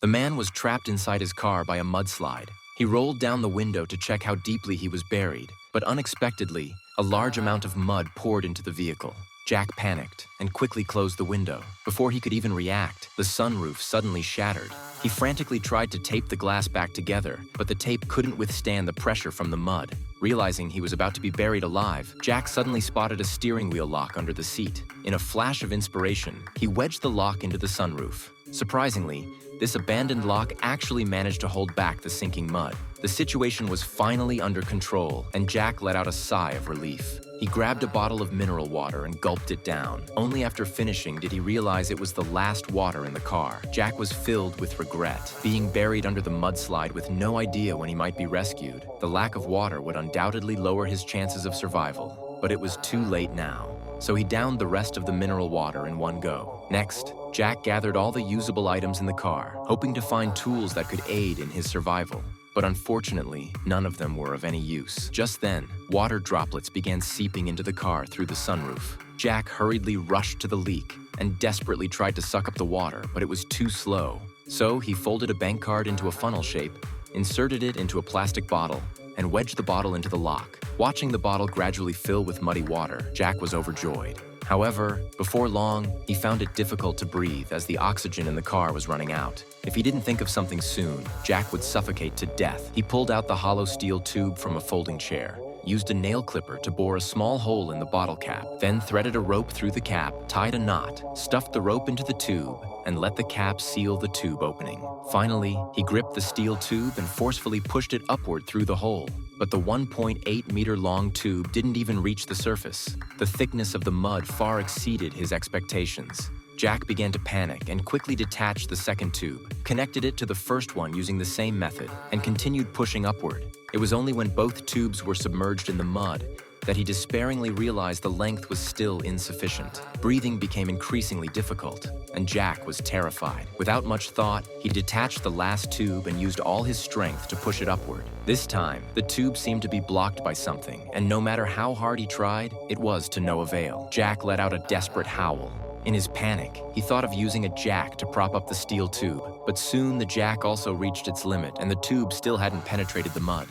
The man was trapped inside his car by a mudslide. He rolled down the window to check how deeply he was buried, but unexpectedly, a large amount of mud poured into the vehicle. Jack panicked and quickly closed the window. Before he could even react, the sunroof suddenly shattered. He frantically tried to tape the glass back together, but the tape couldn't withstand the pressure from the mud. Realizing he was about to be buried alive, Jack suddenly spotted a steering wheel lock under the seat. In a flash of inspiration, he wedged the lock into the sunroof. Surprisingly, this abandoned lock actually managed to hold back the sinking mud. The situation was finally under control, and Jack let out a sigh of relief. He grabbed a bottle of mineral water and gulped it down. Only after finishing did he realize it was the last water in the car. Jack was filled with regret. Being buried under the mudslide with no idea when he might be rescued, the lack of water would undoubtedly lower his chances of survival. But it was too late now, so he downed the rest of the mineral water in one go. Next, Jack gathered all the usable items in the car, hoping to find tools that could aid in his survival. But unfortunately, none of them were of any use. Just then, water droplets began seeping into the car through the sunroof. Jack hurriedly rushed to the leak and desperately tried to suck up the water, but it was too slow. So he folded a bank card into a funnel shape, inserted it into a plastic bottle, and wedged the bottle into the lock. Watching the bottle gradually fill with muddy water, Jack was overjoyed. However, before long, he found it difficult to breathe as the oxygen in the car was running out. If he didn't think of something soon, Jack would suffocate to death. He pulled out the hollow steel tube from a folding chair, used a nail clipper to bore a small hole in the bottle cap, then threaded a rope through the cap, tied a knot, stuffed the rope into the tube, and let the cap seal the tube opening. Finally, he gripped the steel tube and forcefully pushed it upward through the hole. But the 1.8-meter-long tube didn't even reach the surface. The thickness of the mud far exceeded his expectations. Jack began to panic and quickly detached the second tube, connected it to the first one using the same method, and continued pushing upward. It was only when both tubes were submerged in the mud that he despairingly realized the length was still insufficient. Breathing became increasingly difficult, and Jack was terrified. Without much thought, he detached the last tube and used all his strength to push it upward. This time, the tube seemed to be blocked by something, and no matter how hard he tried, it was to no avail. Jack let out a desperate howl. In his panic, he thought of using a jack to prop up the steel tube, but soon the jack also reached its limit and the tube still hadn't penetrated the mud.